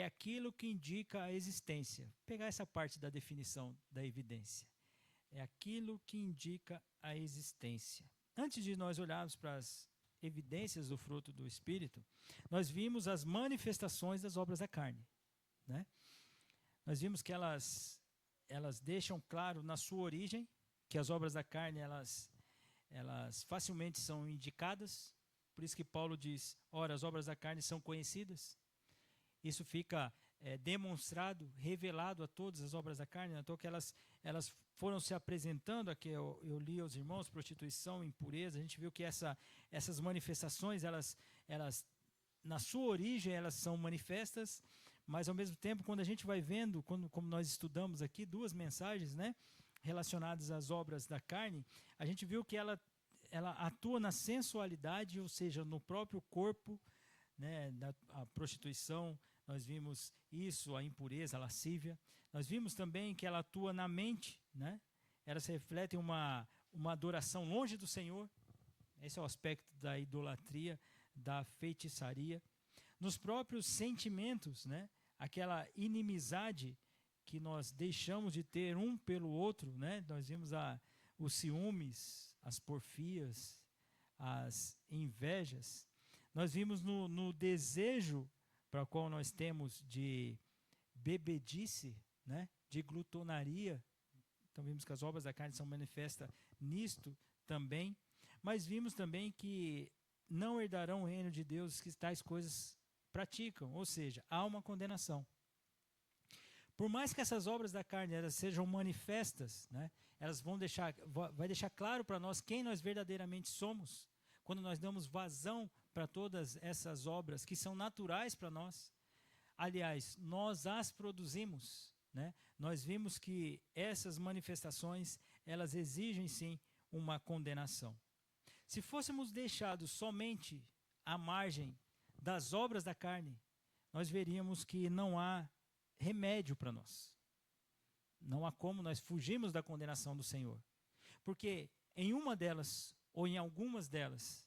aquilo que indica a existência. Vou pegar essa parte da definição da evidência. É aquilo que indica a existência. Antes de nós olharmos para as evidências do fruto do Espírito, nós vimos as manifestações das obras da carne, né? Nós vimos que elas deixam claro na sua origem que as obras da carne elas facilmente são indicadas. Por isso que Paulo diz, ora, as obras da carne são conhecidas. Isso fica demonstrado, revelado a todas as obras da carne. Então que elas foram se apresentando, aqui eu li aos irmãos, prostituição, impureza. A gente viu que essas manifestações, elas na sua origem, elas são manifestas, mas ao mesmo tempo, quando a gente vai vendo, como nós estudamos aqui, duas mensagens, né, relacionadas às obras da carne, a gente viu que ela atua na sensualidade, ou seja, no próprio corpo, né, a prostituição, nós vimos isso, a impureza, a lascívia. Nós vimos também que ela atua na mente, né? Elas refletem uma adoração longe do Senhor. Esse é o aspecto da idolatria, da feitiçaria. Nos próprios sentimentos, né? Aquela inimizade que nós deixamos de ter um pelo outro, né? Nós vimos os ciúmes, as porfias, as invejas. Nós vimos no desejo para o qual nós temos de bebedice, né? De glutonaria. Então vimos que as obras da carne são manifestas nisto também. Mas vimos também que não herdarão o reino de Deus que tais coisas praticam, ou seja, há uma condenação. Por mais que essas obras da carne elas sejam manifestas, né, elas vai deixar claro para nós quem nós verdadeiramente somos, quando nós damos vazão para todas essas obras que são naturais para nós. Aliás, nós as produzimos, né? Nós vimos que essas manifestações elas exigem sim uma condenação. Se fôssemos deixados somente à margem das obras da carne, nós veríamos que não há remédio para nós. Não há como nós fugirmos da condenação do Senhor. Porque em uma delas, ou em algumas delas,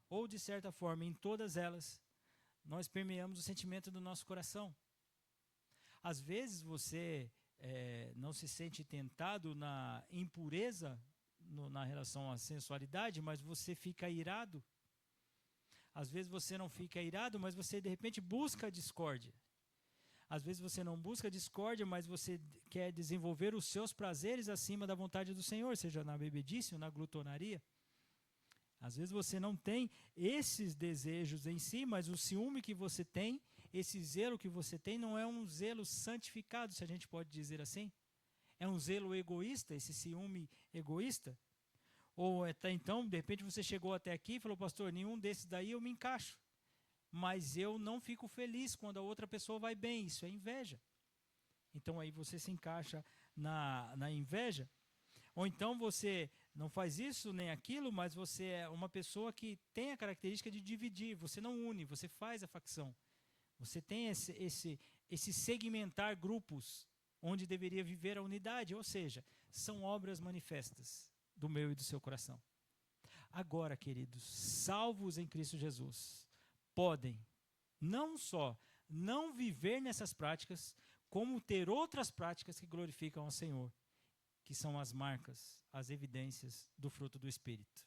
ou de certa forma em todas elas, nós permeamos o sentimento do nosso coração. Às vezes você não se sente tentado na impureza, na relação à sensualidade, mas você fica irado. Às vezes você não fica irado, mas você de repente busca a discórdia. Às vezes você não busca a discórdia, mas você quer desenvolver os seus prazeres acima da vontade do Senhor, seja na bebedice ou na glutonaria. Às vezes você não tem esses desejos em si, mas o ciúme que você tem, esse zelo que você tem, não é um zelo santificado, se a gente pode dizer assim. É um zelo egoísta, esse ciúme egoísta? Ou até então, de repente você chegou até aqui e falou, pastor, nenhum desses daí eu me encaixo. Mas eu não fico feliz quando a outra pessoa vai bem, isso é inveja. Então aí você se encaixa na inveja. Ou então você não faz isso nem aquilo, mas você é uma pessoa que tem a característica de dividir, você não une, você faz a facção. Você tem esse segmentar grupos onde deveria viver a unidade, ou seja, são obras manifestas do meu e do seu coração. Agora, queridos, salvos em Cristo Jesus, podem não só não viver nessas práticas, como ter outras práticas que glorificam ao Senhor, que são as marcas, as evidências do fruto do Espírito.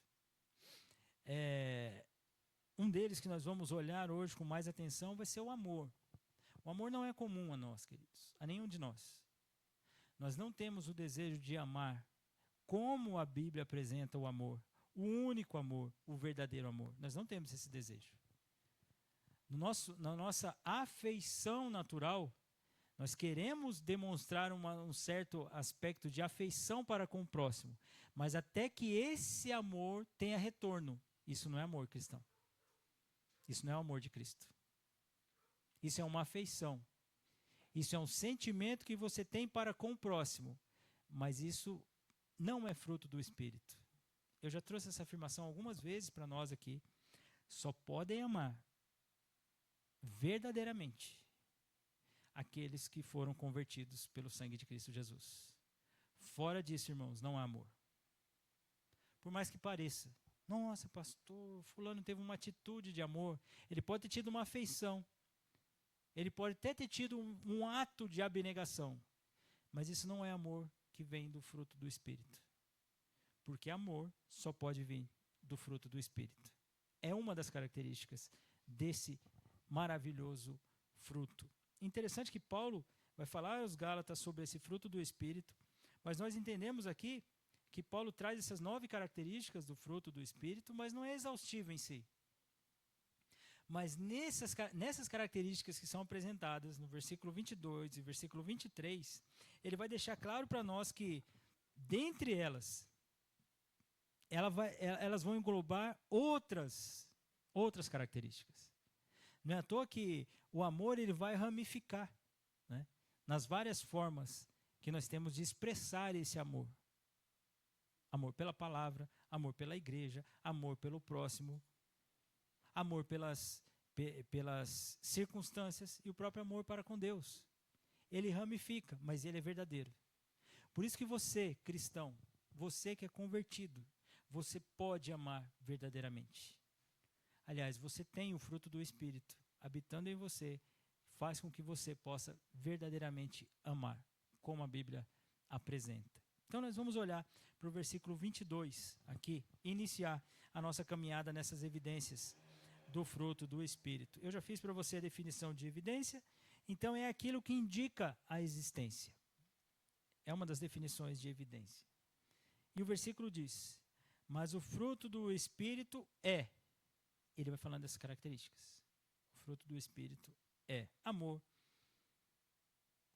Um deles que nós vamos olhar hoje com mais atenção vai ser o amor. O amor não é comum a nós, queridos, a nenhum de nós. Nós não temos o desejo de amar como a Bíblia apresenta o amor, o único amor, o verdadeiro amor. Nós não temos esse desejo. Na nossa afeição natural, nós queremos demonstrar um certo aspecto de afeição para com o próximo, mas até que esse amor tenha retorno, isso não é amor cristão. Isso não é o amor de Cristo. Isso é uma afeição. Isso é um sentimento que você tem para com o próximo, mas isso não é fruto do Espírito. Eu já trouxe essa afirmação algumas vezes para nós aqui. Só podem amar verdadeiramente aqueles que foram convertidos pelo sangue de Cristo Jesus. Fora disso, irmãos, não há amor. Por mais que pareça, nossa, pastor, fulano teve uma atitude de amor, ele pode ter tido uma afeição, Ele pode até ter tido um ato de abnegação, mas isso não é amor que vem do fruto do Espírito. Porque amor só pode vir do fruto do Espírito. É uma das características desse maravilhoso fruto. Interessante que Paulo vai falar aos Gálatas sobre esse fruto do Espírito, mas nós entendemos aqui que Paulo traz essas 9 características do fruto do Espírito, mas não é exaustivo em si. Mas nessas características que são apresentadas no versículo 22 e versículo 23, ele vai deixar claro para nós que, dentre elas, elas vão englobar outras características. Não é à toa que o amor ele vai ramificar, né, nas várias formas que nós temos de expressar esse amor. Amor pela palavra, amor pela igreja, amor pelo próximo, amor pelas circunstâncias e o próprio amor para com Deus. Ele ramifica, mas ele é verdadeiro. Por isso que você, cristão, você que é convertido, você pode amar verdadeiramente. Aliás, você tem o fruto do Espírito habitando em você, faz com que você possa verdadeiramente amar, como a Bíblia apresenta. Então nós vamos olhar para o versículo 22 aqui, iniciar a nossa caminhada nessas evidências do fruto do Espírito. Eu já fiz para você a definição de evidência, então é aquilo que indica a existência. É uma das definições de evidência. E o versículo diz, mas o fruto do Espírito é, ele vai falando dessas características. O fruto do Espírito é amor.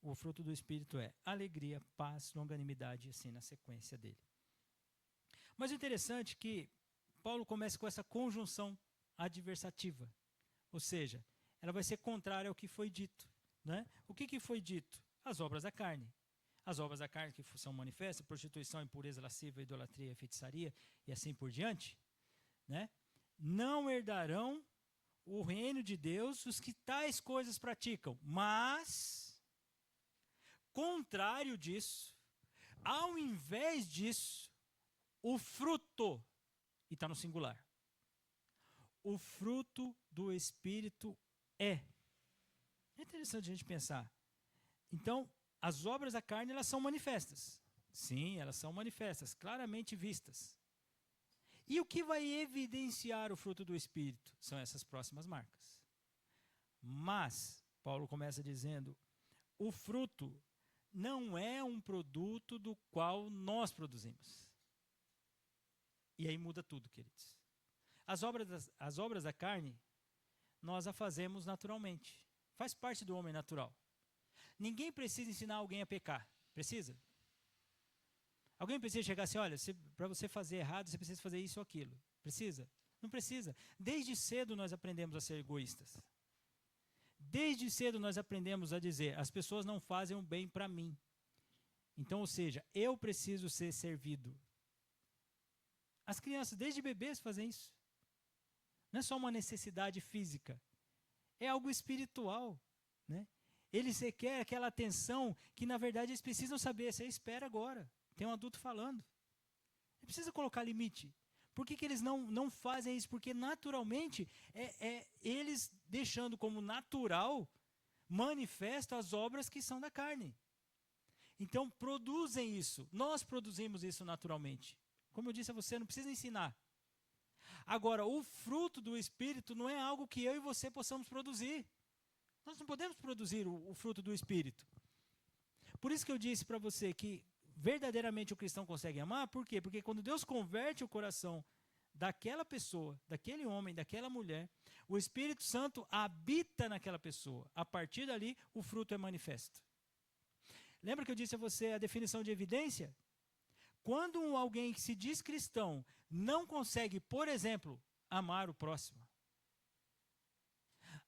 O fruto do Espírito é alegria, paz, longanimidade, assim na sequência dele. Mas o interessante é que Paulo começa com essa conjunção adversativa, ou seja, ela vai ser contrária ao que foi dito, né? O que foi dito? As obras da carne. As obras da carne que são manifestas, prostituição, impureza, lascívia, idolatria, feitiçaria e assim por diante, né? Não herdarão o reino de Deus os que tais coisas praticam, mas, contrário disso, ao invés disso, o fruto, e está no singular, o fruto do Espírito é. É interessante a gente pensar. Então, as obras da carne, elas são manifestas. Sim, elas são manifestas, claramente vistas. E o que vai evidenciar o fruto do Espírito? São essas próximas marcas. Mas, Paulo começa dizendo, o fruto não é um produto do qual nós produzimos. E aí muda tudo, queridos. As obras da carne, nós a fazemos naturalmente. Faz parte do homem natural. Ninguém precisa ensinar alguém a pecar. Precisa? Alguém precisa chegar assim, olha, para você fazer errado, você precisa fazer isso ou aquilo. Precisa? Não precisa. Desde cedo nós aprendemos a ser egoístas. Desde cedo nós aprendemos a dizer, as pessoas não fazem o bem para mim. Então, ou seja, eu preciso ser servido. As crianças, desde bebês, fazem isso. Não é só uma necessidade física. É algo espiritual, né? Eles requerem aquela atenção que, na verdade, eles precisam saber. Você espera agora. Tem um adulto falando. Ele precisa colocar limite. Por que eles não fazem isso? Porque, naturalmente, eles, deixando como natural, manifestam as obras que são da carne. Então, produzem isso. Nós produzimos isso naturalmente. Como eu disse a você, não precisa ensinar. Agora, o fruto do Espírito não é algo que eu e você possamos produzir. Nós não podemos produzir o fruto do Espírito. Por isso que eu disse para você que verdadeiramente o cristão consegue amar. Por quê? Porque quando Deus converte o coração daquela pessoa, daquele homem, daquela mulher, o Espírito Santo habita naquela pessoa. A partir dali, o fruto é manifesto. Lembra que eu disse a você a definição de evidência? Quando alguém que se diz cristão não consegue, por exemplo, amar o próximo,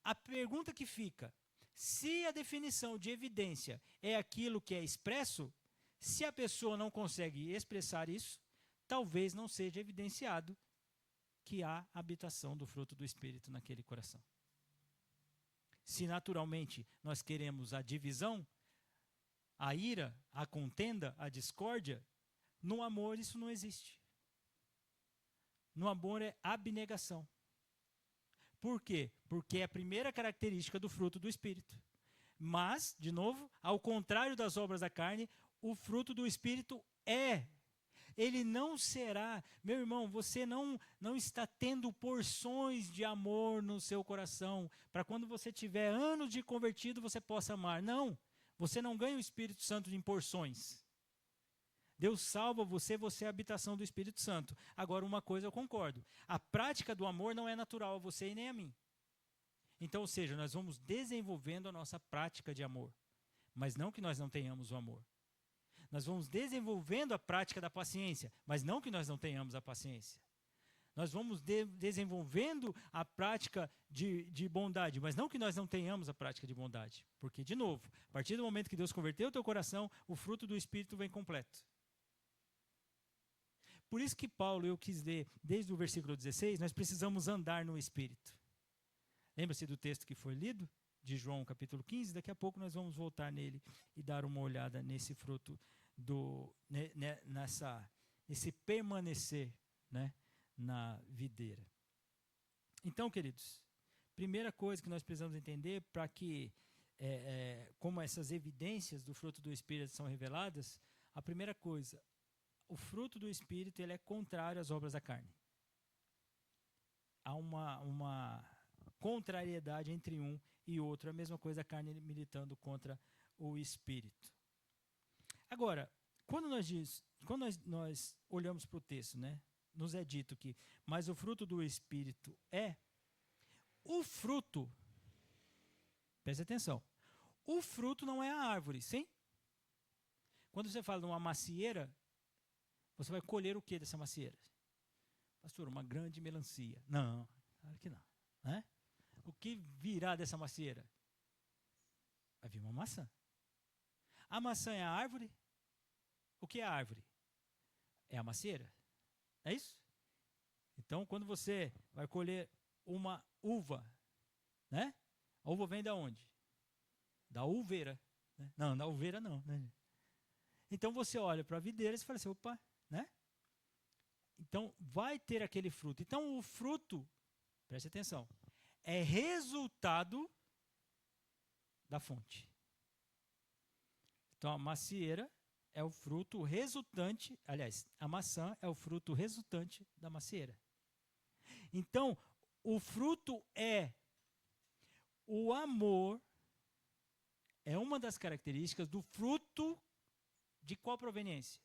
a pergunta que fica, se a definição de evidência é aquilo que é expresso, se a pessoa não consegue expressar isso, talvez não seja evidenciado que há habitação do fruto do Espírito naquele coração. Se naturalmente nós queremos a divisão, a ira, a contenda, a discórdia, no amor isso não existe. No amor é abnegação. Por quê? Porque é a primeira característica do fruto do Espírito. Mas, de novo, ao contrário das obras da carne, o fruto do Espírito é. Ele não será. Meu irmão, você não está tendo porções de amor no seu coração, para quando você tiver anos de convertido, você possa amar. Não. Você não ganha o Espírito Santo em porções. Deus salva você, você é a habitação do Espírito Santo. Agora, uma coisa eu concordo. A prática do amor não é natural a você e nem a mim. Então, ou seja, nós vamos desenvolvendo a nossa prática de amor. Mas não que nós não tenhamos o amor. Nós vamos desenvolvendo a prática da paciência, mas não que nós não tenhamos a paciência. Nós vamos desenvolvendo a prática de bondade, mas não que nós não tenhamos a prática de bondade. Porque, de novo, a partir do momento que Deus converteu o teu coração, o fruto do Espírito vem completo. Por isso que Paulo, eu quis ler desde o versículo 16, nós precisamos andar no Espírito. Lembra-se do texto que foi lido? De João capítulo 15, daqui a pouco nós vamos voltar nele e dar uma olhada nesse fruto, nesse permanecer, né, na videira. Então, queridos, primeira coisa que nós precisamos entender para que, como essas evidências do fruto do Espírito são reveladas, a primeira coisa, o fruto do Espírito ele é contrário às obras da carne. Há uma contrariedade entre um e outro, a mesma coisa a carne militando contra o Espírito. Agora, quando nós olhamos para o texto, né, nos é dito que, mas o fruto do Espírito é, o fruto, preste atenção, o fruto não é a árvore, sim? Quando você fala de uma macieira, você vai colher o que dessa macieira? Pastor, uma grande melancia. Não, claro que não. Né? O que virá dessa macieira? Vai vir uma maçã. A maçã é a árvore? O que é a árvore? É a macieira. É isso? Então, quando você vai colher uma uva, né? A uva vem da onde? Da uveira. Né? Não, da uveira não. Né? Então, você olha para a videira e fala assim, opa, né? Então, vai ter aquele fruto. Então, o fruto, preste atenção, é resultado da fonte. Então, a macieira é o fruto resultante, aliás, a maçã é o fruto resultante da macieira. Então, o fruto é o amor, é uma das características do fruto de qual proveniência?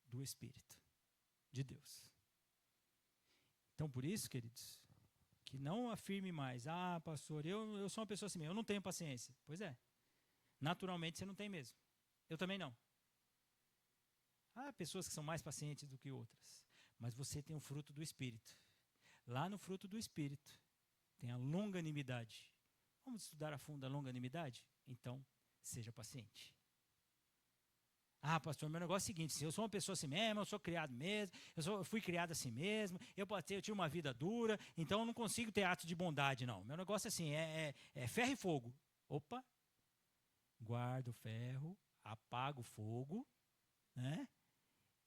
Do Espírito de Deus. Então, por isso, queridos, que não afirme mais, pastor, eu sou uma pessoa assim mesmo, eu não tenho paciência. Pois é, naturalmente você não tem mesmo. Eu também não. Há pessoas que são mais pacientes do que outras, mas você tem o fruto do Espírito. Lá no fruto do Espírito tem a longanimidade. Vamos estudar a fundo a longanimidade? Então, seja paciente. Pastor, meu negócio é o seguinte, se eu sou uma pessoa assim mesmo, eu sou criado mesmo, eu fui criado assim mesmo, eu tive uma vida dura, então eu não consigo ter atos de bondade, não. Meu negócio é assim, é ferro e fogo. Opa, guarda o ferro, apaga o fogo, né?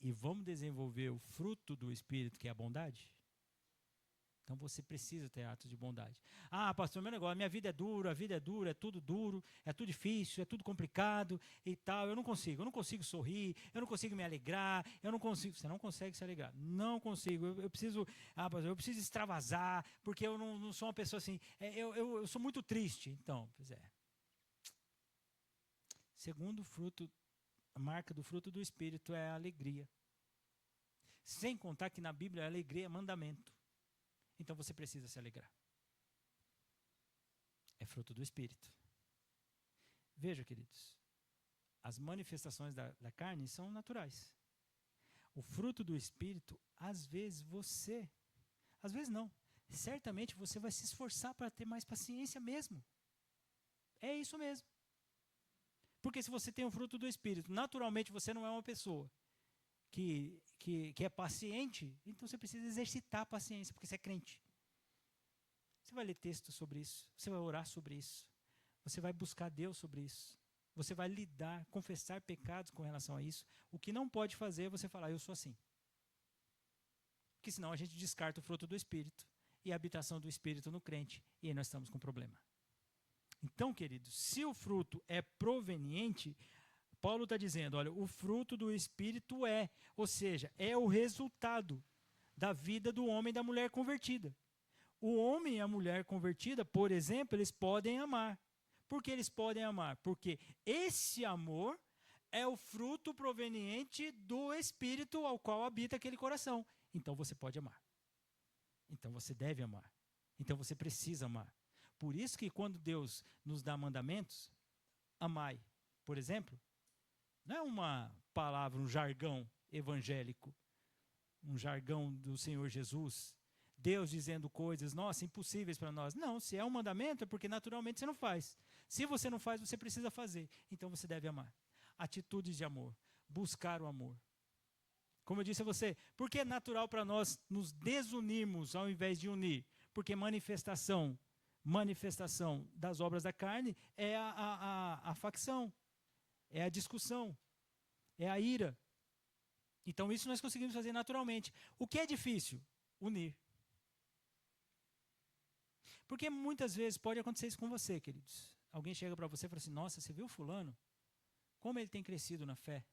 E vamos desenvolver o fruto do Espírito, que é a bondade? Então você precisa ter atos de bondade. Pastor, meu negócio, minha vida é dura, é tudo duro, é tudo difícil, é tudo complicado e tal. Eu não consigo sorrir, eu não consigo me alegrar, você não consegue se alegrar. Não consigo, eu preciso, pastor, eu preciso extravasar, porque eu não sou uma pessoa assim, eu sou muito triste. Então, pois é. Segundo fruto, a marca do fruto do Espírito é a alegria. Sem contar que na Bíblia a alegria é mandamento. Então você precisa se alegrar. É fruto do Espírito. Veja, queridos, as manifestações da carne são naturais. O fruto do Espírito, às vezes não, certamente você vai se esforçar para ter mais paciência mesmo. É isso mesmo. Porque se você tem o fruto do Espírito, naturalmente você não é uma pessoa que é paciente, então você precisa exercitar a paciência, porque você é crente. Você vai ler texto sobre isso, você vai orar sobre isso, você vai buscar Deus sobre isso, você vai lidar, confessar pecados com relação a isso. O que não pode fazer é você falar, eu sou assim. Porque senão a gente descarta o fruto do Espírito e a habitação do Espírito no crente. E aí nós estamos com um problema. Então, queridos, se o fruto é proveniente, Paulo está dizendo, olha, o fruto do Espírito ou seja, é o resultado da vida do homem e da mulher convertida. O homem e a mulher convertida, por exemplo, eles podem amar. Por que eles podem amar? Porque esse amor é o fruto proveniente do Espírito ao qual habita aquele coração. Então você pode amar. Então você deve amar. Então você precisa amar. Por isso que quando Deus nos dá mandamentos, amai, por exemplo, não é uma palavra, um jargão evangélico, um jargão do Senhor Jesus, Deus dizendo coisas, nossa, impossíveis para nós. Não, se é um mandamento é porque naturalmente você não faz. Se você não faz, você precisa fazer. Então você deve amar. Atitudes de amor, buscar o amor. Como eu disse a você, por que é natural para nós nos desunirmos ao invés de unir? Porque manifestação das obras da carne é a facção, é a discussão, é a ira. Então isso nós conseguimos fazer naturalmente. O que é difícil? Unir. Porque muitas vezes pode acontecer isso com você, queridos. Alguém chega para você e fala assim, nossa, você viu fulano? Como ele tem crescido na fé?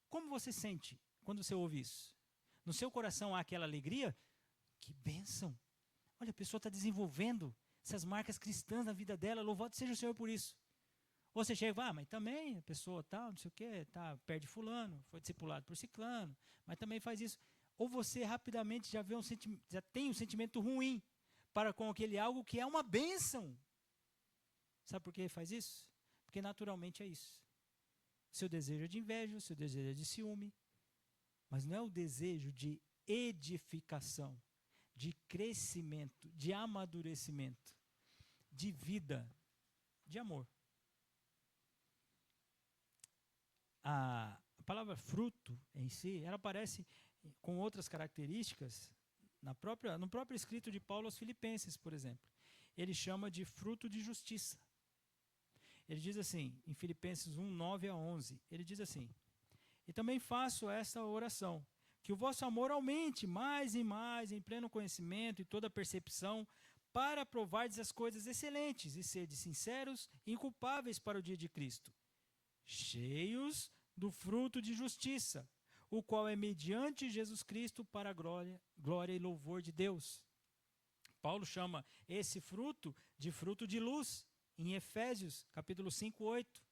Como você sente quando você ouve isso? No seu coração há aquela alegria? Que bênção! Olha, a pessoa está desenvolvendo essas marcas cristãs na vida dela, louvado seja o Senhor por isso. Ou você chega e fala, mas também a pessoa tal, não sei o quê, tá, perde fulano, foi discipulado por ciclano, mas também faz isso. Ou você rapidamente já tem um sentimento ruim para com aquele algo que é uma bênção. Sabe por que faz isso? Porque naturalmente é isso. Seu desejo é de inveja, seu desejo é de ciúme, mas não é o desejo de edificação, de crescimento, de amadurecimento, de vida, de amor. A palavra fruto em si, ela aparece com outras características no próprio escrito de Paulo aos Filipenses, por exemplo. Ele chama de fruto de justiça. Ele diz assim, em Filipenses 1, 9 a 11, ele diz assim, e também faço esta oração, que o vosso amor aumente mais e mais em pleno conhecimento e toda percepção, para provardes as coisas excelentes e serdes sinceros e inculpáveis para o dia de Cristo, cheios do fruto de justiça, o qual é mediante Jesus Cristo para a glória e louvor de Deus. Paulo chama esse fruto de luz, em Efésios, capítulo 5, 8.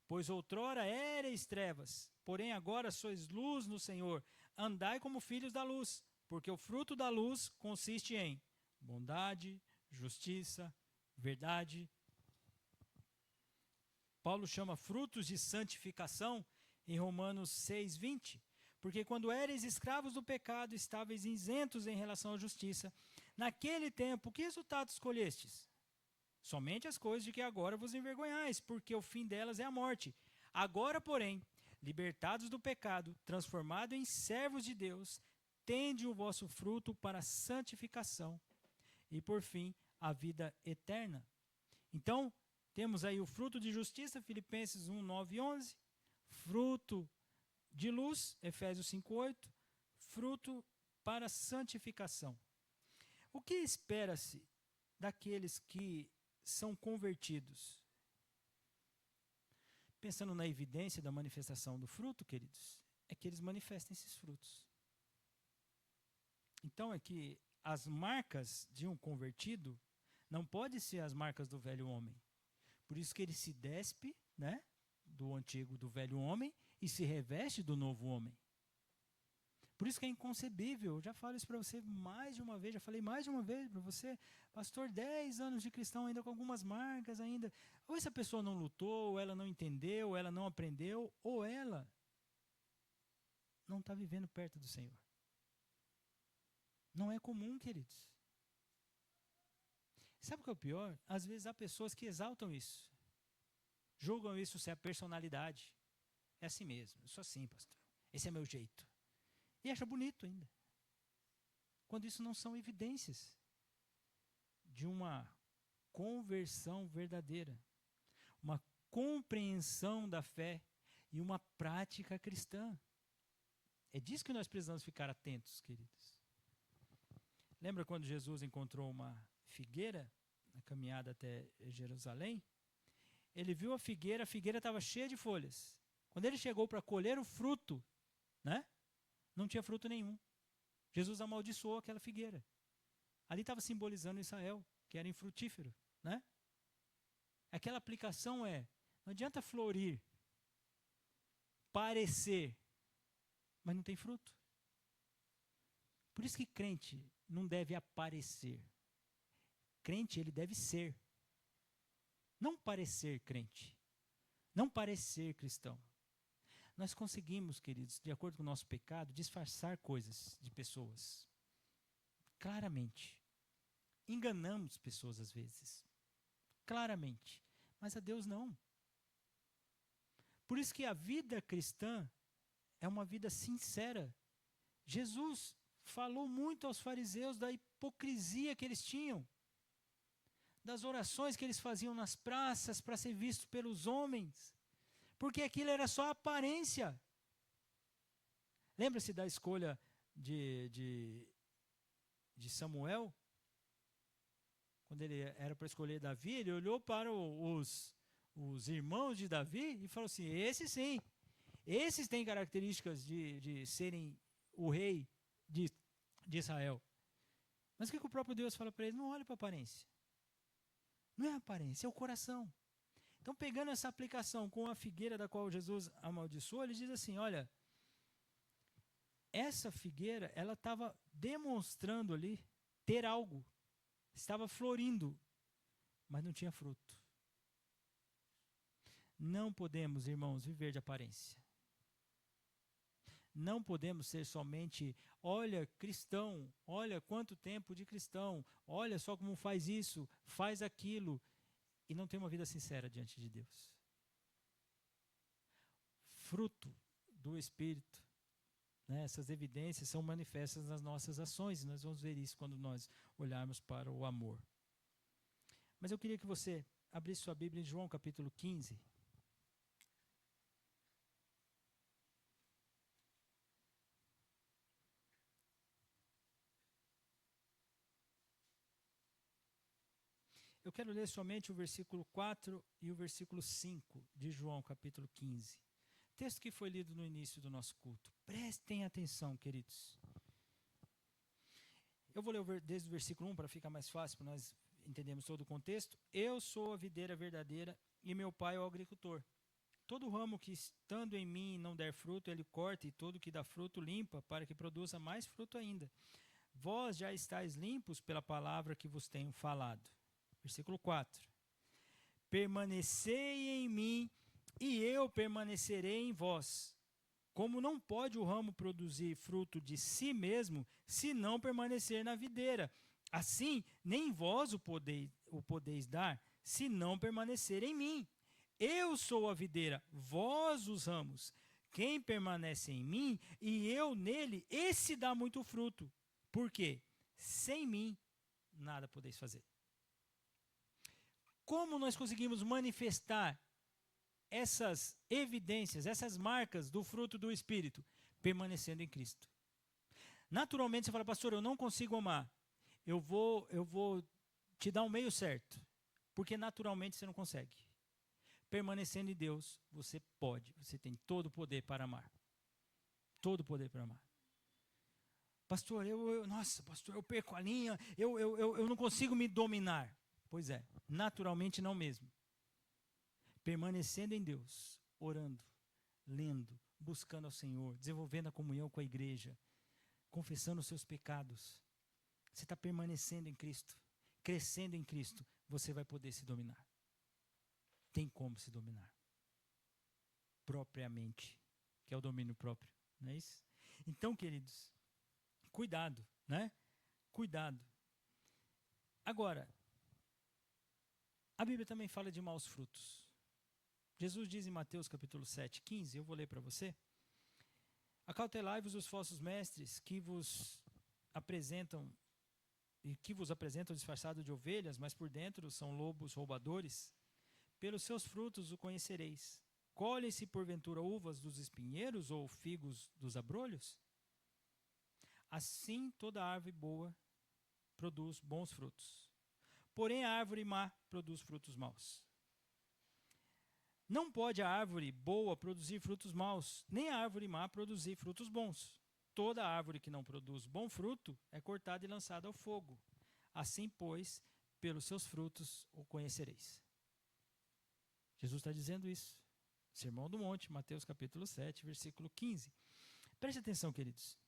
Pois outrora éreis trevas, porém agora sois luz no Senhor. Andai como filhos da luz, porque o fruto da luz consiste em bondade, justiça, verdade. Paulo chama frutos de santificação em Romanos 6, 20. Porque quando éreis escravos do pecado, estáveis isentos em relação à justiça, naquele tempo, que resultado escolhestes? Somente as coisas de que agora vos envergonhais, porque o fim delas é a morte. Agora, porém, libertados do pecado, transformados em servos de Deus, tende o vosso fruto para a santificação e, por fim, a vida eterna. Então, temos aí o fruto de justiça, Filipenses 1, 9 e 11, fruto de luz, Efésios 5, 8, fruto para a santificação. O que espera-se daqueles que são convertidos? Pensando na evidência da manifestação do fruto, queridos, é que eles manifestem esses frutos. Então é que as marcas de um convertido não podem ser as marcas do velho homem. Por isso que ele se despe, né, do velho homem e se reveste do novo homem. Por isso que é inconcebível, eu já falo isso para você mais de uma vez, já falei mais de uma vez para você, pastor, 10 anos de cristão ainda com algumas marcas ainda. Ou essa pessoa não lutou, ou ela não entendeu, ou ela não aprendeu, ou ela não está vivendo perto do Senhor. Não é comum, queridos. Sabe o que é o pior? Às vezes há pessoas que exaltam isso. Julgam isso ser a personalidade. É assim mesmo, eu sou assim, pastor. Esse é meu jeito. E acha bonito ainda. Quando isso não são evidências de uma conversão verdadeira, uma compreensão da fé e uma prática cristã. É disso que nós precisamos ficar atentos, queridos. Lembra quando Jesus encontrou uma figueira na caminhada até Jerusalém? Ele viu a figueira estava cheia de folhas. Quando ele chegou para colher o fruto, né, não tinha fruto nenhum. Jesus amaldiçoou aquela figueira. Ali estava simbolizando Israel, que era infrutífero, né? Aquela aplicação não adianta florir, parecer, mas não tem fruto. Por isso que crente não deve aparecer. Crente, ele deve ser. Não parecer crente. Não parecer cristão. Nós conseguimos, queridos, de acordo com o nosso pecado, disfarçar coisas de pessoas. Claramente. Enganamos pessoas às vezes. Claramente. Mas a Deus não. Por isso que a vida cristã é uma vida sincera. Jesus falou muito aos fariseus da hipocrisia que eles tinham, das orações que eles faziam nas praças para ser vistos pelos homens, porque aquilo era só aparência. Lembra-se da escolha de Samuel? Quando ele era para escolher Davi, ele olhou para os irmãos de Davi e falou assim: esses sim, esses têm características de serem o rei de Israel. Mas o que o próprio Deus fala para ele? Não olhe para a aparência. Não é a aparência, é o coração. Então, pegando essa aplicação com a figueira da qual Jesus amaldiçoou, ele diz assim: olha, essa figueira, ela estava demonstrando ali ter algo, estava florindo, mas não tinha fruto. Não podemos, irmãos, viver de aparência. Não podemos ser somente, olha, cristão, olha quanto tempo de cristão, olha só como faz isso, faz aquilo, e não ter uma vida sincera diante de Deus. Fruto do Espírito, né, essas evidências são manifestas nas nossas ações, e nós vamos ver isso quando nós olharmos para o amor. Mas eu queria que você abrisse sua Bíblia em João capítulo 15. Eu quero ler somente o versículo 4 e o versículo 5 de João, capítulo 15. Texto que foi lido no início do nosso culto. Prestem atenção, queridos. Eu vou ler desde o versículo 1 para ficar mais fácil, para nós entendermos todo o contexto. Eu sou a videira verdadeira e meu pai é o agricultor. Todo ramo que estando em mim não der fruto, ele corta, e todo que dá fruto limpa, para que produza mais fruto ainda. Vós já estáis limpos pela palavra que vos tenho falado. Versículo 4. Permanecei em mim, e eu permanecerei em vós. Como não pode o ramo produzir fruto de si mesmo, se não permanecer na videira, assim nem vós o podeis dar, se não permanecer em mim. Eu sou a videira, vós os ramos. Quem permanece em mim e eu nele, esse dá muito fruto. Por quê? Sem mim, nada podeis fazer. Como nós conseguimos manifestar essas evidências, essas marcas do fruto do Espírito? Permanecendo em Cristo. Naturalmente você fala: pastor, eu não consigo amar. Eu vou te dar um meio certo. Porque naturalmente você não consegue. Permanecendo em Deus, você pode. Você tem todo o poder para amar. Todo o poder para amar. Pastor, nossa, pastor, eu perco a linha, eu não consigo me dominar. Pois é, naturalmente não mesmo. Permanecendo em Deus, orando, lendo, buscando ao Senhor, desenvolvendo a comunhão com a igreja, confessando os seus pecados. Você está permanecendo em Cristo, crescendo em Cristo, você vai poder se dominar. Tem como se dominar. Propriamente, que é o domínio próprio, não é isso? Então, queridos, cuidado, né? Cuidado. Agora, a Bíblia também fala de maus frutos. Jesus diz em Mateus capítulo 7, 15, eu vou ler para você. Acautelai-vos os falsos mestres que vos apresentam disfarçados de ovelhas, mas por dentro são lobos roubadores. Pelos seus frutos o conhecereis. Colhem-se porventura uvas dos espinheiros ou figos dos abrolhos? Assim toda árvore boa produz bons frutos. Porém, a árvore má produz frutos maus. Não pode a árvore boa produzir frutos maus, nem a árvore má produzir frutos bons. Toda árvore que não produz bom fruto é cortada e lançada ao fogo. Assim, pois, pelos seus frutos o conhecereis. Jesus está dizendo isso. Sermão do Monte, Mateus capítulo 7, versículo 15. Preste atenção, queridos.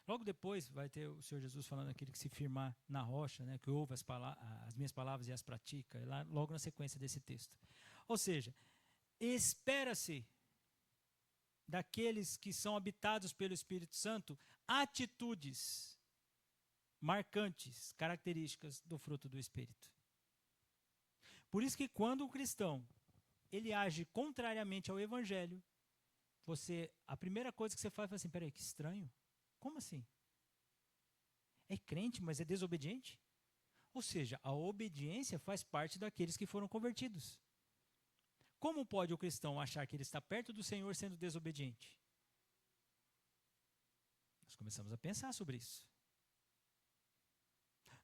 Logo depois vai ter o Senhor Jesus falando aquele que se firmar na rocha, né, que ouve as minhas palavras e as pratica, lá, logo na sequência desse texto. Ou seja, espera-se daqueles que são habitados pelo Espírito Santo atitudes marcantes, características do fruto do Espírito. Por isso que quando o cristão ele age contrariamente ao Evangelho, a primeira coisa que você faz é assim, peraí, que estranho. Como assim? É crente, mas é desobediente? Ou seja, a obediência faz parte daqueles que foram convertidos. Como pode o cristão achar que ele está perto do Senhor sendo desobediente? Nós começamos a pensar sobre isso.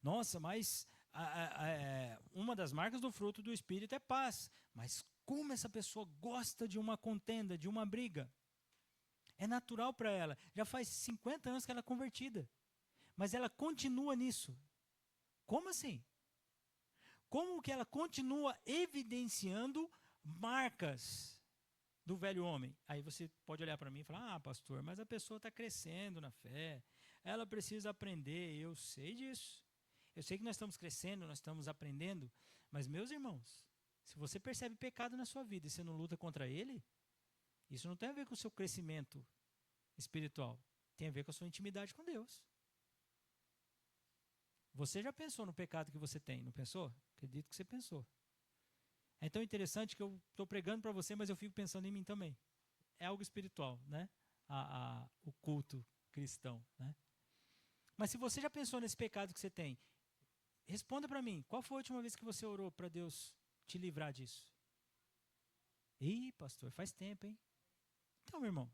Nossa, mas uma das marcas do fruto do Espírito é paz. Mas como essa pessoa gosta de uma contenda, de uma briga? É natural para ela. Já faz 50 anos que ela é convertida. Mas ela continua nisso. Como assim? Como que ela continua evidenciando marcas do velho homem? Aí você pode olhar para mim e falar, pastor, mas a pessoa está crescendo na fé. Ela precisa aprender. Eu sei disso. Eu sei que nós estamos crescendo, nós estamos aprendendo. Mas, meus irmãos, se você percebe pecado na sua vida e você não luta contra ele, isso não tem a ver com o seu crescimento espiritual. Tem a ver com a sua intimidade com Deus. Você já pensou no pecado que você tem, não pensou? Acredito que você pensou. É tão interessante que eu estou pregando para você, mas eu fico pensando em mim também. É algo espiritual, né? O culto cristão, né? Mas se você já pensou nesse pecado que você tem, responda para mim, qual foi a última vez que você orou para Deus te livrar disso? Ih, pastor, faz tempo, hein? Então, meu irmão,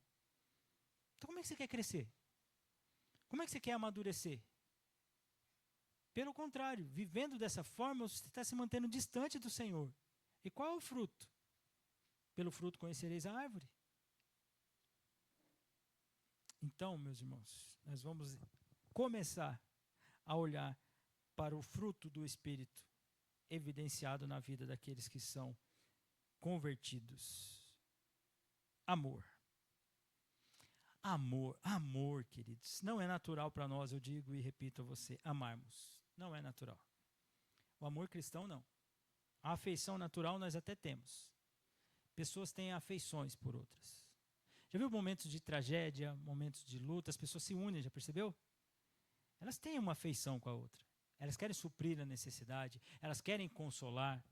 então como é que você quer crescer? Como é que você quer amadurecer? Pelo contrário, vivendo dessa forma, você está se mantendo distante do Senhor. E qual é o fruto? Pelo fruto conhecereis a árvore. Então, meus irmãos, nós vamos começar a olhar para o fruto do Espírito evidenciado na vida daqueles que são convertidos. Amor. Amor, queridos. Não é natural para nós, eu digo e repito a você, amarmos. Não é natural. O amor cristão, não. A afeição natural nós até temos. Pessoas têm afeições por outras. Já viu momentos de tragédia, momentos de luta, as pessoas se unem, já percebeu? Elas têm uma afeição com a outra. Elas querem suprir a necessidade, elas querem consolar.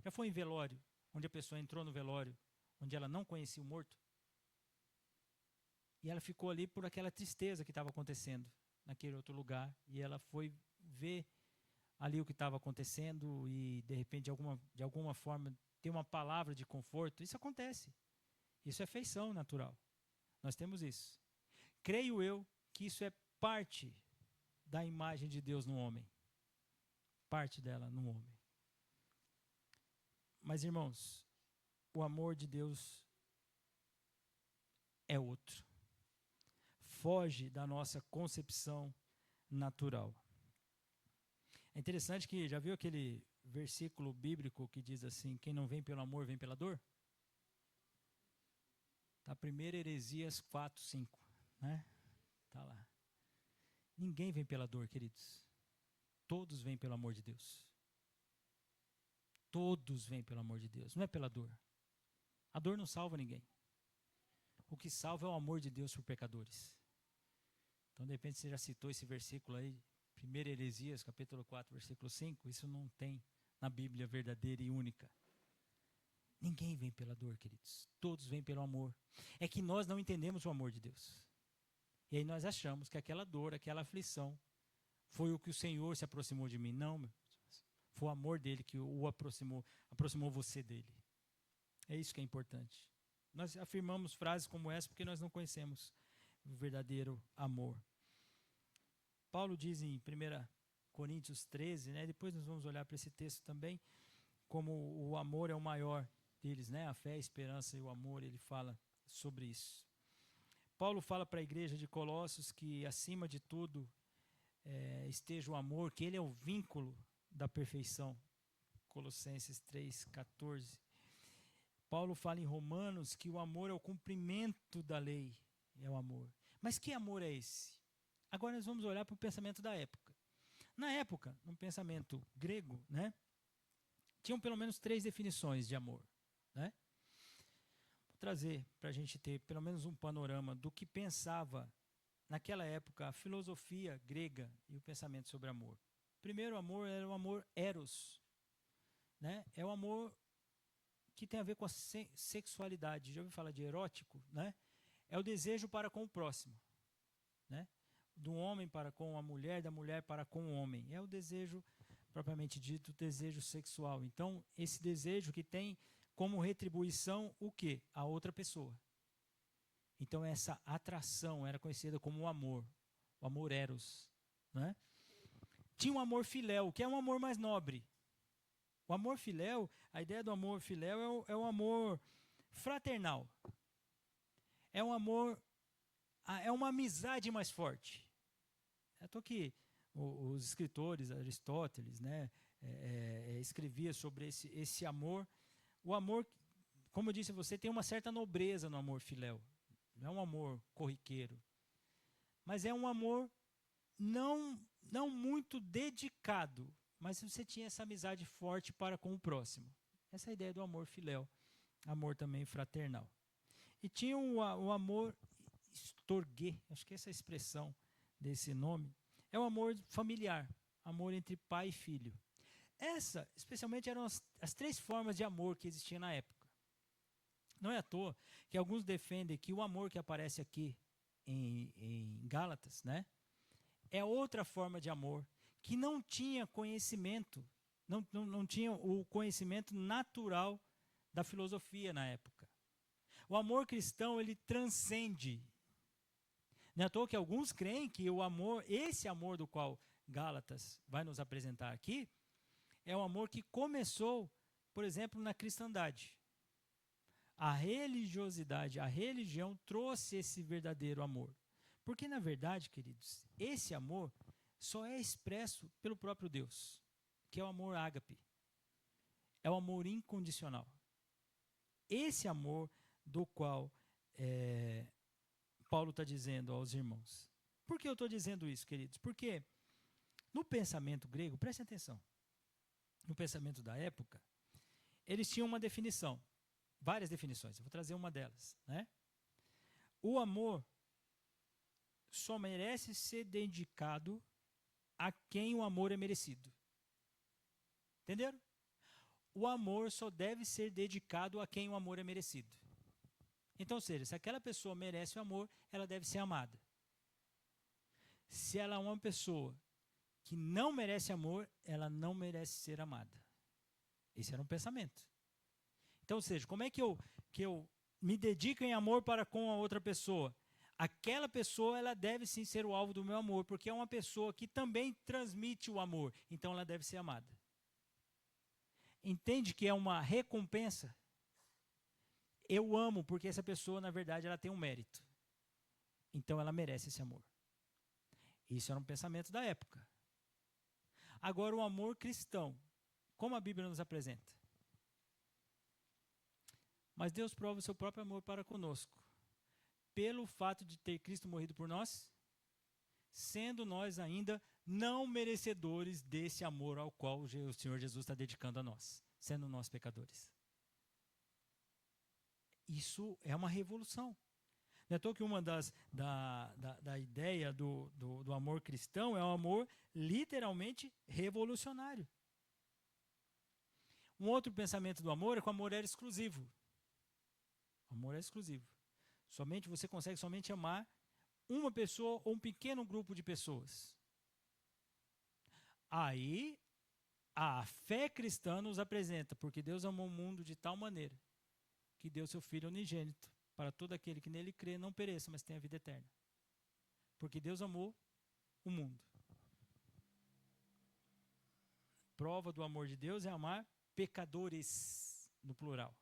Já foi em velório, onde a pessoa entrou no velório, onde ela não conhecia o morto? E ela ficou ali por aquela tristeza que estava acontecendo naquele outro lugar. E ela foi ver ali o que estava acontecendo e, de repente, de alguma forma, ter uma palavra de conforto. Isso acontece. Isso é afeição natural. Nós temos isso. Creio eu que isso é parte da imagem de Deus no homem. Parte dela no homem. Mas, irmãos, o amor de Deus é outro. Foge da nossa concepção natural. É interessante que, já viu aquele versículo bíblico que diz assim, quem não vem pelo amor, vem pela dor? Tá, 1 Heresias 4, 5, né? Tá lá. Ninguém vem pela dor, queridos. Todos vêm pelo amor de Deus. Todos vêm pelo amor de Deus, não é pela dor. A dor não salva ninguém. O que salva é o amor de Deus por pecadores. Então, de repente, você já citou esse versículo aí, 1 Heresias, capítulo 4, versículo 5. Isso não tem na Bíblia verdadeira e única. Ninguém vem pela dor, queridos. Todos vêm pelo amor. É que nós não entendemos o amor de Deus. E aí nós achamos que aquela dor, aquela aflição, foi o que o Senhor se aproximou de mim. Não, meu Deus. Foi o amor dele que o aproximou você dele. É isso que é importante. Nós afirmamos frases como essa porque nós não conhecemos o verdadeiro amor. Paulo diz em 1 Coríntios 13, né? Depois nós vamos olhar para esse texto também, como o amor é o maior deles, né? A fé, a esperança e o amor, ele fala sobre isso. Paulo fala para a igreja de Colossos que acima de tudo esteja o amor, que ele é o vínculo da perfeição. Colossenses 3,14. Paulo fala em Romanos que o amor é o cumprimento da lei, é o amor. Mas que amor é esse? Agora nós vamos olhar para o pensamento da época. Na época, no pensamento grego, né, tinham pelo menos 3 definições de amor, né? Vou trazer para a gente ter pelo menos um panorama do que pensava naquela época a filosofia grega e o pensamento sobre amor. Primeiro, o amor era o amor eros, né? É o amor que tem a ver com a sexualidade. Já ouviu falar de erótico, né? É o desejo para com o próximo, né? Do homem para com a mulher, da mulher para com o homem. É o desejo propriamente dito, desejo sexual. Então, esse desejo que tem como retribuição o quê? A outra pessoa. Então, essa atração era conhecida como o amor eros, né? Tinha um amor filéu, que é um amor mais nobre. O amor filéu, a ideia do amor filéu é o amor fraternal. É um amor, é uma amizade mais forte. Estou aqui, os escritores, Aristóteles, né, escrevia sobre esse amor. O amor, como eu disse a você, tem uma certa nobreza no amor filéu. Não é um amor corriqueiro. Mas é um amor não muito dedicado, mas você tinha essa amizade forte para com o próximo. Essa é a ideia do amor filéu, amor também fraternal. E tinha o amor storge, acho que essa é a expressão desse nome, é o amor familiar, amor entre pai e filho. Essa, especialmente, eram as 3 formas de amor que existiam na época. Não é à toa que alguns defendem que o amor que aparece aqui em Gálatas, né, é outra forma de amor que não tinha conhecimento, não tinha o conhecimento natural da filosofia na época. O amor cristão, ele transcende. Não é à toa que alguns creem que o amor, esse amor do qual Gálatas vai nos apresentar aqui, é um amor que começou, por exemplo, na cristandade. A religiosidade, a religião trouxe esse verdadeiro amor. Porque, na verdade, queridos, esse amor só é expresso pelo próprio Deus, que é o amor ágape. É o amor incondicional. Esse amor do qual Paulo está dizendo aos irmãos. Por que eu estou dizendo isso, queridos? Porque no pensamento grego, prestem atenção, no pensamento da época, eles tinham uma definição, várias definições, eu vou trazer uma delas, né? O amor só merece ser dedicado a quem o amor é merecido. Entenderam? O amor só deve ser dedicado a quem o amor é merecido. Então, ou seja, se aquela pessoa merece o amor, ela deve ser amada. Se ela é uma pessoa que não merece amor, ela não merece ser amada. Esse era um pensamento. Então, ou seja, como é que eu me dedico em amor para com a outra pessoa? Aquela pessoa, ela deve sim ser o alvo do meu amor, porque é uma pessoa que também transmite o amor, então ela deve ser amada. Entende que é uma recompensa? Eu amo porque essa pessoa, na verdade, ela tem um mérito. Então ela merece esse amor. Isso era um pensamento da época. Agora, o amor cristão, como a Bíblia nos apresenta? Mas Deus prova o seu próprio amor para conosco, pelo fato de ter Cristo morrido por nós, sendo nós ainda não merecedores desse amor ao qual o Senhor Jesus está dedicando a nós, sendo nós pecadores. Isso é uma revolução. Não é à toa que uma da ideia do amor cristão é um amor literalmente revolucionário. Um outro pensamento do amor é que o amor era exclusivo. O amor é exclusivo. Você consegue somente amar uma pessoa ou um pequeno grupo de pessoas. Aí, a fé cristã nos apresenta, porque Deus amou o mundo de tal maneira que deu seu Filho unigênito para todo aquele que nele crê não pereça, mas tenha vida eterna. Porque Deus amou o mundo. prova do amor de Deus é amar pecadores, no plural.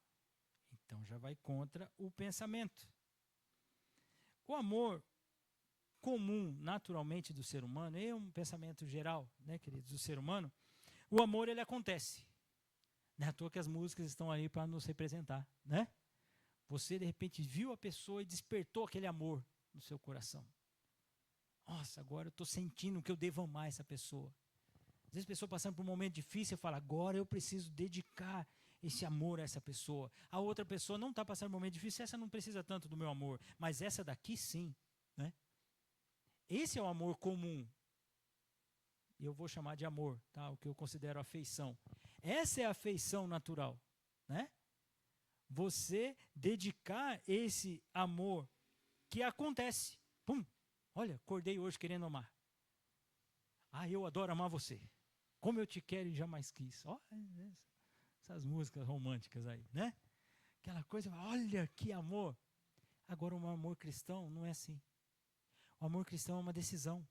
Então já vai contra o pensamento. O amor comum, naturalmente, do ser humano, é um pensamento geral, né, queridos, do ser humano. O amor, ele acontece. Não é à toa que as músicas estão aí para nos representar, né? Você, de repente, viu a pessoa e despertou aquele amor no seu coração. Nossa, agora eu estou sentindo que eu devo amar essa pessoa. Às vezes a pessoa passando por um momento difícil, fala, agora eu preciso dedicar esse amor a essa pessoa. A outra pessoa não está passando por um momento difícil, essa não precisa tanto do meu amor, mas essa daqui sim, né? Esse é o amor comum. E eu vou chamar de amor, tá? O que eu considero afeição. Essa é a afeição natural, né? Você dedicar esse amor que acontece. Pum! Olha, acordei hoje querendo amar. Ah, eu adoro amar você. Como eu te quero e jamais quis. Ó, essas músicas românticas aí, né? Aquela coisa, olha que amor. Agora, um amor cristão não é assim. O amor cristão é uma decisão.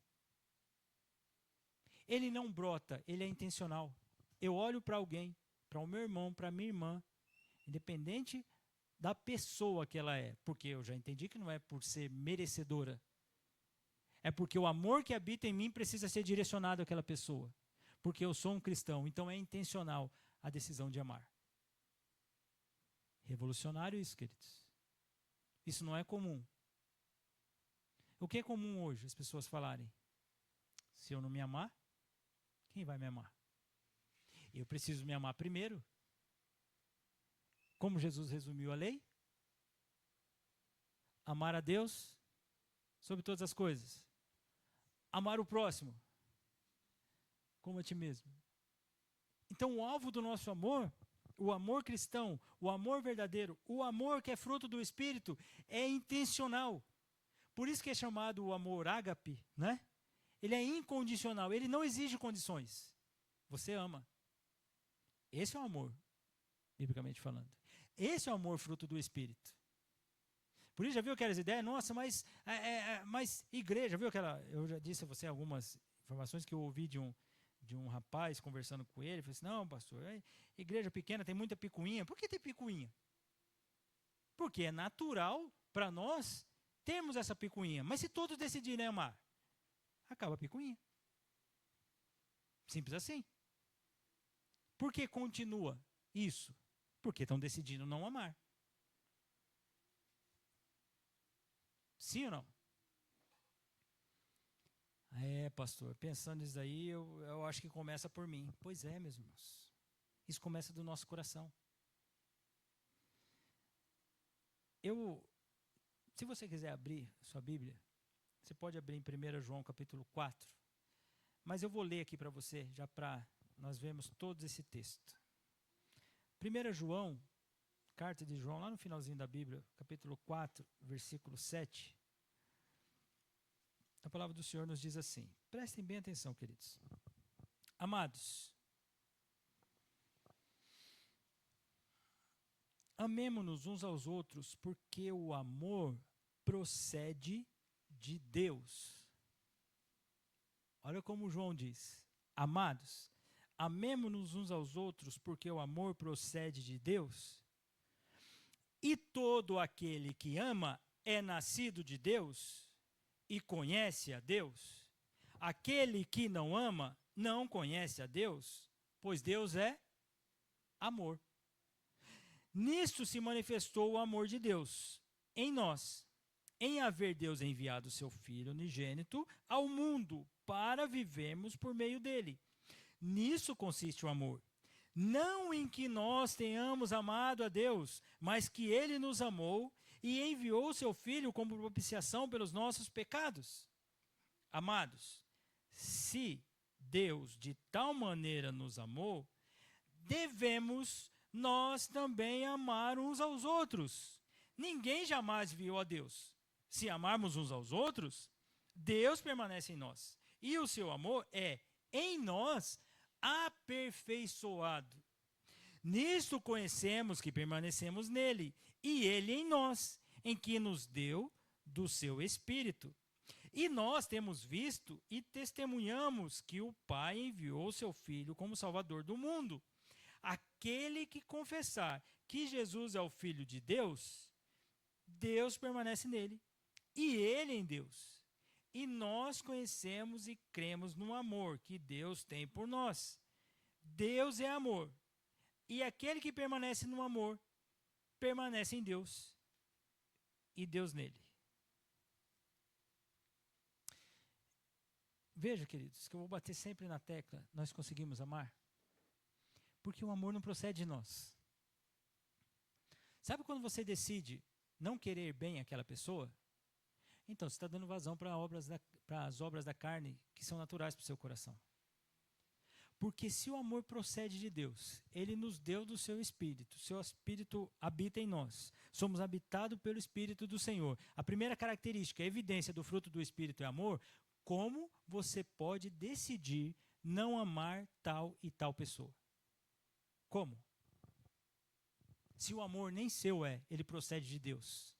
Ele não brota, ele é intencional. Eu olho para alguém, para o meu irmão, para a minha irmã, independente da pessoa que ela é, porque eu já entendi que não é por ser merecedora. É porque o amor que habita em mim precisa ser direcionado àquela pessoa. Porque eu sou um cristão, então é intencional a decisão de amar. Revolucionário isso, queridos. Isso não é comum. O que é comum hoje as pessoas falarem? Se eu não me amar, quem vai me amar? Eu preciso me amar primeiro. Como Jesus resumiu a lei? Amar a Deus sobre todas as coisas. Amar o próximo como a ti mesmo. Então o alvo do nosso amor, o amor cristão, o amor verdadeiro, o amor que é fruto do Espírito, é intencional. Por isso que é chamado o amor ágape, né? Ele é incondicional, ele não exige condições. Você ama. Esse é o amor, biblicamente falando. Esse é o amor fruto do Espírito. Por isso, já viu aquelas ideias? Nossa, mas igreja, viu aquela... Eu já disse a você algumas informações que eu ouvi de um rapaz conversando com ele. Ele falou assim, não, pastor, igreja pequena tem muita picuinha. Por que tem picuinha? Porque é natural para nós termos essa picuinha. Mas se todos decidirem amar, acaba a picuinha. Simples assim. Por que continua isso? Porque estão decidindo não amar. Sim ou não? É, pastor, pensando nisso aí, eu acho que começa por mim. Pois é, meus irmãos. Isso começa do nosso coração. Se você quiser abrir sua Bíblia, você pode abrir em 1 João capítulo 4. Mas eu vou ler aqui para você, já para nós vermos todo esse texto. 1 João, carta de João, lá no finalzinho da Bíblia, capítulo 4, versículo 7. A palavra do Senhor nos diz assim, prestem bem atenção, queridos. Amados, amemo-nos uns aos outros, porque o amor procede de Deus. Olha como João diz, amados, amemo-nos uns aos outros, porque o amor procede de Deus. E todo aquele que ama é nascido de Deus e conhece a Deus. Aquele que não ama não conhece a Deus, pois Deus é amor. Nisto se manifestou o amor de Deus em nós, em haver Deus enviado o seu Filho unigênito ao mundo para vivermos por meio dele. Nisso consiste o amor. Não em que nós tenhamos amado a Deus, mas que ele nos amou e enviou o seu Filho como propiciação pelos nossos pecados. Amados, se Deus de tal maneira nos amou, devemos nós também amar uns aos outros. Ninguém jamais viu a Deus. Se amarmos uns aos outros, Deus permanece em nós. E o seu amor é, em nós, aperfeiçoado. Nisto conhecemos que permanecemos nele, e ele em nós, em que nos deu do seu Espírito. E nós temos visto e testemunhamos que o Pai enviou seu Filho como Salvador do mundo. Aquele que confessar que Jesus é o Filho de Deus, Deus permanece nele, e ele em Deus. E nós conhecemos e cremos no amor que Deus tem por nós. Deus é amor, e aquele que permanece no amor, permanece em Deus, e Deus nele. Veja, queridos, que eu vou bater sempre na tecla, nós conseguimos amar, porque o amor não procede de nós. Sabe quando você decide não querer bem aquela pessoa? Então, você está dando vazão para as obras da carne que são naturais para o seu coração. Porque se o amor procede de Deus, Ele nos deu do seu Espírito, seu Espírito habita em nós, somos habitados pelo Espírito do Senhor. A primeira característica, a evidência do fruto do Espírito é amor. Como você pode decidir não amar tal e tal pessoa? Como? Se o amor nem seu é, ele procede de Deus.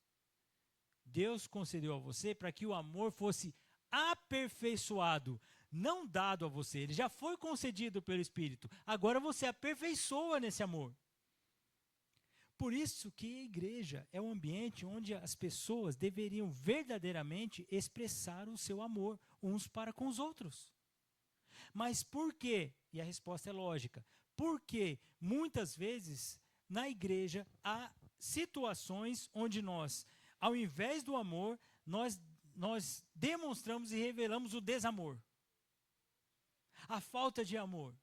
Deus concedeu a você para que o amor fosse aperfeiçoado, não dado a você. Ele já foi concedido pelo Espírito. Agora você aperfeiçoa nesse amor. Por isso que a igreja é um ambiente onde as pessoas deveriam verdadeiramente expressar o seu amor uns para com os outros. Mas por quê? E a resposta é lógica. Porque muitas vezes na igreja há situações onde nós, ao invés do amor, nós demonstramos e revelamos o desamor. A falta de amor.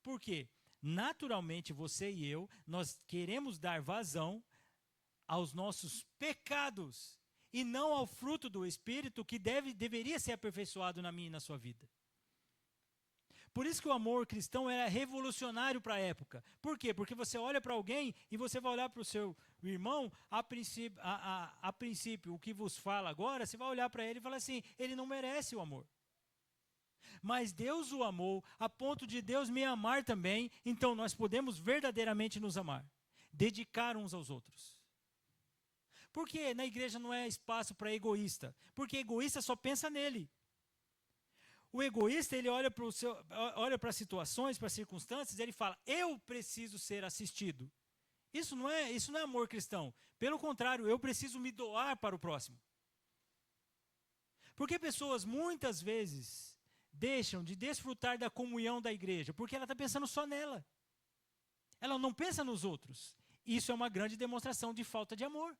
Por quê? Naturalmente, você e eu, nós queremos dar vazão aos nossos pecados e não ao fruto do Espírito que deveria ser aperfeiçoado na minha e na sua vida. Por isso que o amor cristão era revolucionário para a época. Por quê? Porque você olha para alguém e você vai olhar para o seu irmão, a princípio, o que vos fala agora, você vai olhar para ele e falar assim, ele não merece o amor. Mas Deus o amou a ponto de Deus me amar também, então nós podemos verdadeiramente nos amar, dedicar uns aos outros. Por que na igreja não é espaço para egoísta? Porque egoísta só pensa nele. O egoísta, ele olha para as situações, para as circunstâncias, ele fala, eu preciso ser assistido. Isso não é amor cristão. Pelo contrário, eu preciso me doar para o próximo. Porque pessoas muitas vezes deixam de desfrutar da comunhão da igreja, porque ela está pensando só nela. Ela não pensa nos outros. Isso é uma grande demonstração de falta de amor.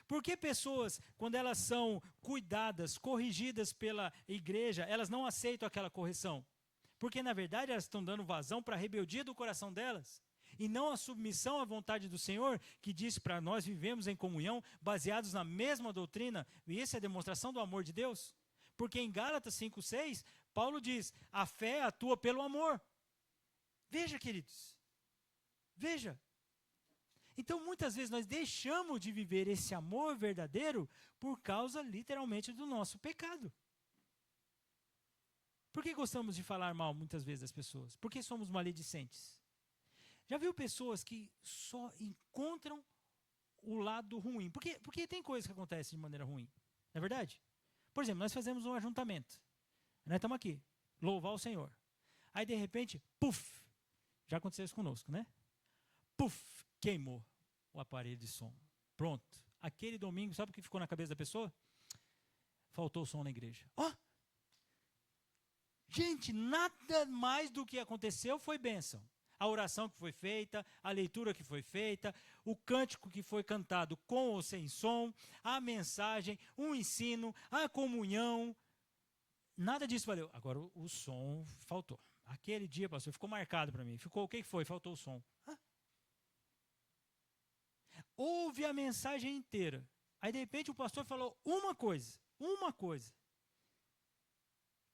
Por que pessoas, quando elas são cuidadas, corrigidas pela igreja, elas não aceitam aquela correção? Porque, na verdade, elas estão dando vazão para a rebeldia do coração delas, e não a submissão à vontade do Senhor, que diz para nós vivemos em comunhão, baseados na mesma doutrina, e essa é a demonstração do amor de Deus. Porque em Gálatas 5:6, Paulo diz, a fé atua pelo amor. Veja, queridos, veja. Então, muitas vezes nós deixamos de viver esse amor verdadeiro por causa, literalmente, do nosso pecado. Por que gostamos de falar mal, muitas vezes, das pessoas? Porque somos maledicentes. Já viu pessoas que só encontram o lado ruim? Porque tem coisas que acontecem de maneira ruim, não é verdade? Por exemplo, nós fazemos um ajuntamento. Nós estamos aqui, louvar o Senhor. Aí, de repente, puf, já aconteceu isso conosco, né? Puf, queimou o aparelho de som. Pronto. Aquele domingo, sabe o que ficou na cabeça da pessoa? Faltou som na igreja. Ó! Gente, nada mais do que aconteceu foi bênção. A oração que foi feita, a leitura que foi feita, o cântico que foi cantado com ou sem som, a mensagem, o ensino, a comunhão. Nada disso valeu. Agora o som faltou. Aquele dia, pastor, ficou marcado para mim. Ficou, o que foi? Faltou o som. Ouve a mensagem inteira. Aí, de repente, o pastor falou uma coisa,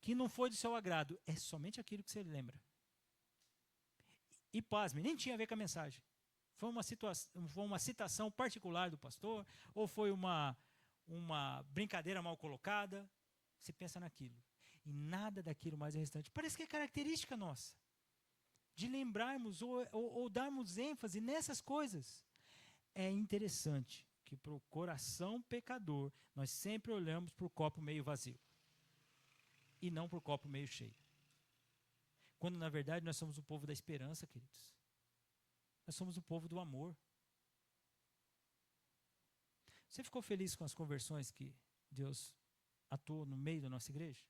que não foi do seu agrado. É somente aquilo que você lembra. E pasme, nem tinha a ver com a mensagem. Foi uma citação particular do pastor, ou foi uma brincadeira mal colocada. Você pensa naquilo. E nada daquilo mais é restante. Parece que é característica nossa. De lembrarmos ou darmos ênfase nessas coisas. É interessante que para o coração pecador, nós sempre olhamos para o copo meio vazio e não para o copo meio cheio. Quando, na verdade, nós somos o povo da esperança, queridos. Nós somos o povo do amor. Você ficou feliz com as conversões que Deus atuou no meio da nossa igreja?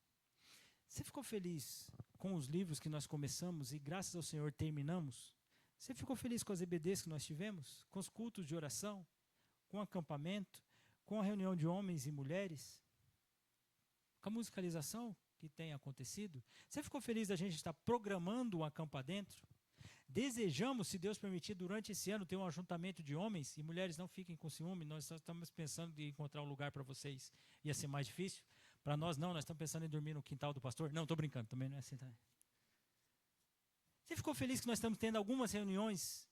Você ficou feliz com os livros que nós começamos e, graças ao Senhor, terminamos? Você ficou feliz com as EBDs que nós tivemos? Com os cultos de oração? Com o acampamento? Com a reunião de homens e mulheres? Com a musicalização que tem acontecido? Você ficou feliz da gente estar programando um acampa dentro? Desejamos, se Deus permitir, durante esse ano ter um ajuntamento de homens, e mulheres não fiquem com ciúme, nós só estamos pensando em encontrar um lugar para vocês, ia ser mais difícil. Para nós não, nós estamos pensando em dormir no quintal do pastor. Não, estou brincando, também não é assim. Tá? Você ficou feliz que nós estamos tendo algumas reuniões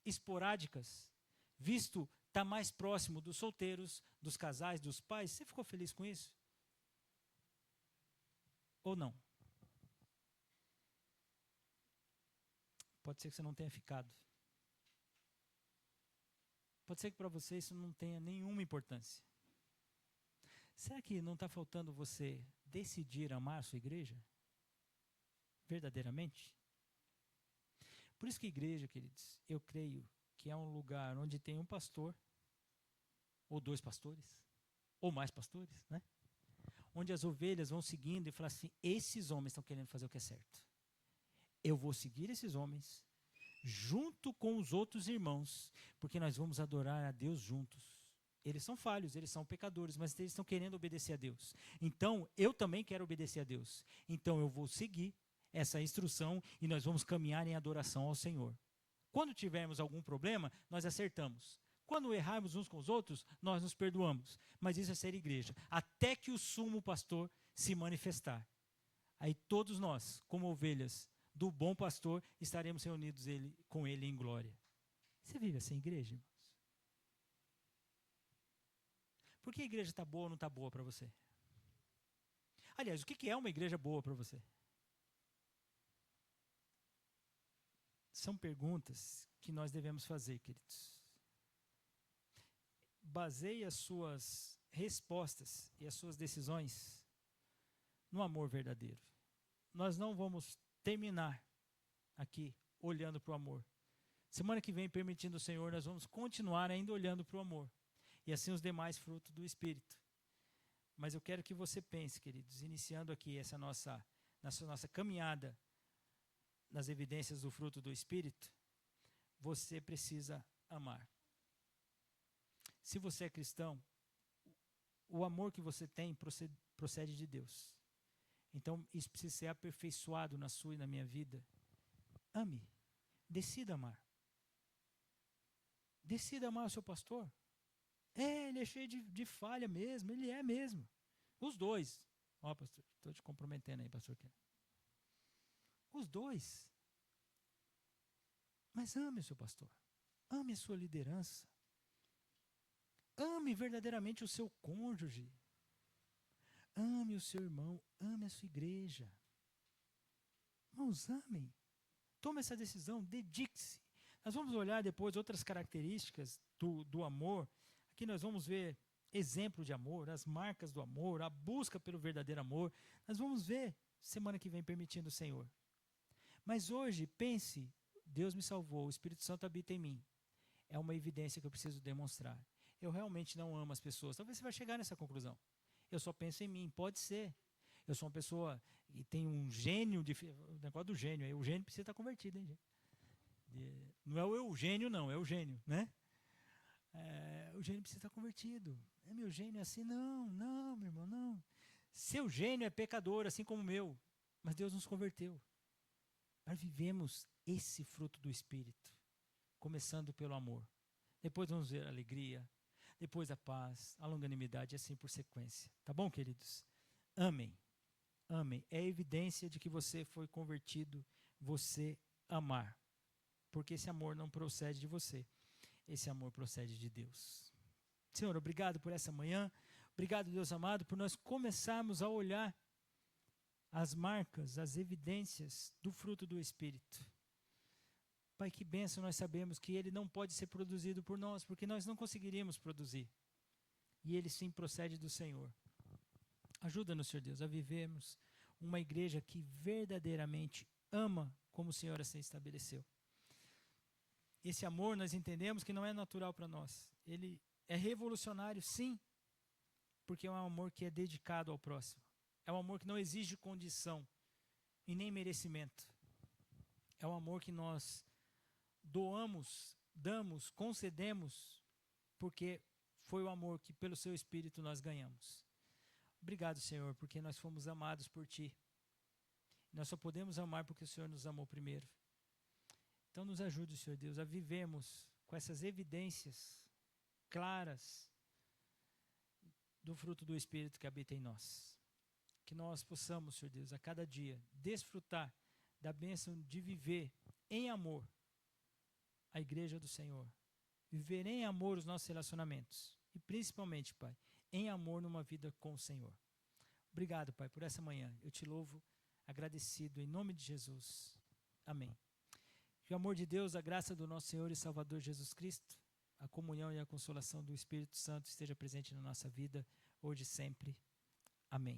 esporádicas, visto estar mais próximo dos solteiros, dos casais, dos pais? Você ficou feliz com isso? Ou não? Pode ser que você não tenha ficado. Pode ser que para você isso não tenha nenhuma importância. Será que não está faltando você decidir amar a sua igreja? Verdadeiramente? Por isso que igreja, queridos, eu creio que é um lugar onde tem um pastor, ou dois pastores, ou mais pastores, né? Onde as ovelhas vão seguindo e falam assim, esses homens estão querendo fazer o que é certo. Eu vou seguir esses homens, junto com os outros irmãos, porque nós vamos adorar a Deus juntos. Eles são falhos, eles são pecadores, mas eles estão querendo obedecer a Deus. Então, eu também quero obedecer a Deus. Então, eu vou seguir essa instrução e nós vamos caminhar em adoração ao Senhor. Quando tivermos algum problema, nós acertamos. Quando errarmos uns com os outros, nós nos perdoamos. Mas isso é ser igreja. Até que o sumo pastor se manifestar. Aí todos nós, como ovelhas do bom pastor, estaremos reunidos com ele em glória. Você vive assim, igreja, irmãos? Por que a igreja está boa ou não está boa para você? Aliás, o que é uma igreja boa para você? São perguntas que nós devemos fazer, queridos. Baseie as suas respostas e as suas decisões no amor verdadeiro. Nós não vamos terminar aqui olhando para o amor. Semana que vem, permitindo o Senhor, nós vamos continuar ainda olhando para o amor. E assim os demais frutos do Espírito. Mas eu quero que você pense, queridos, iniciando aqui essa nossa caminhada nas evidências do fruto do Espírito, você precisa amar. Se você é cristão, o amor que você tem procede de Deus. Então, isso precisa ser aperfeiçoado na sua e na minha vida. Ame. Decida amar. Decida amar o seu pastor. Ele é cheio de falha mesmo, ele é mesmo. Os dois. Ó, pastor, estou te comprometendo aí, pastor. Os dois. Mas ame o seu pastor. Ame a sua liderança. Ame verdadeiramente o seu cônjuge. Ame o seu irmão. Ame a sua igreja. Irmãos, amem. Tome essa decisão, dedique-se. Nós vamos olhar depois outras características do amor. Aqui nós vamos ver exemplo de amor, as marcas do amor, a busca pelo verdadeiro amor. Nós vamos ver semana que vem, permitindo o Senhor. Mas hoje, pense, Deus me salvou, o Espírito Santo habita em mim. É uma evidência que eu preciso demonstrar. Eu realmente não amo as pessoas. Talvez você vai chegar nessa conclusão. Eu só penso em mim, pode ser. Eu sou uma pessoa e tenho um gênio, o negócio do gênio, aí o gênio precisa estar convertido, hein, gente? Não é o Eugênio, não, é o gênio, né? O gênio precisa estar convertido. Meu gênio é assim? Não, meu irmão, não. Seu gênio é pecador, assim como o meu. Mas Deus nos converteu. Nós vivemos esse fruto do Espírito, começando pelo amor. Depois vamos ver a alegria, depois a paz, a longanimidade e assim por sequência. Tá bom, queridos? Amem. Amem. É evidência de que você foi convertido, você amar. Porque esse amor não procede de você. Esse amor procede de Deus. Senhor, obrigado por essa manhã. Obrigado, Deus amado, por nós começarmos a olhar as marcas, as evidências do fruto do Espírito. Pai, que bênção nós sabemos que ele não pode ser produzido por nós, porque nós não conseguiríamos produzir. E ele sim procede do Senhor. Ajuda-nos, Senhor Deus, a vivermos uma igreja que verdadeiramente ama como o Senhor assim estabeleceu. Esse amor nós entendemos que não é natural para nós. Ele é revolucionário, sim, porque é um amor que é dedicado ao próximo. É um amor que não exige condição e nem merecimento. É um amor que nós doamos, damos, concedemos, porque foi o amor que pelo seu Espírito nós ganhamos. Obrigado, Senhor, porque nós fomos amados por Ti. Nós só podemos amar porque o Senhor nos amou primeiro. Então nos ajude, Senhor Deus, a vivermos com essas evidências claras do fruto do Espírito que habita em nós. Que nós possamos, Senhor Deus, a cada dia desfrutar da bênção de viver em amor a igreja do Senhor. Viver em amor os nossos relacionamentos. E principalmente, Pai, em amor numa vida com o Senhor. Obrigado, Pai, por essa manhã. Eu te louvo, agradecido, em nome de Jesus. Amém. Que o amor de Deus, a graça do nosso Senhor e Salvador Jesus Cristo, a comunhão e a consolação do Espírito Santo esteja presente na nossa vida, hoje e sempre. Amém.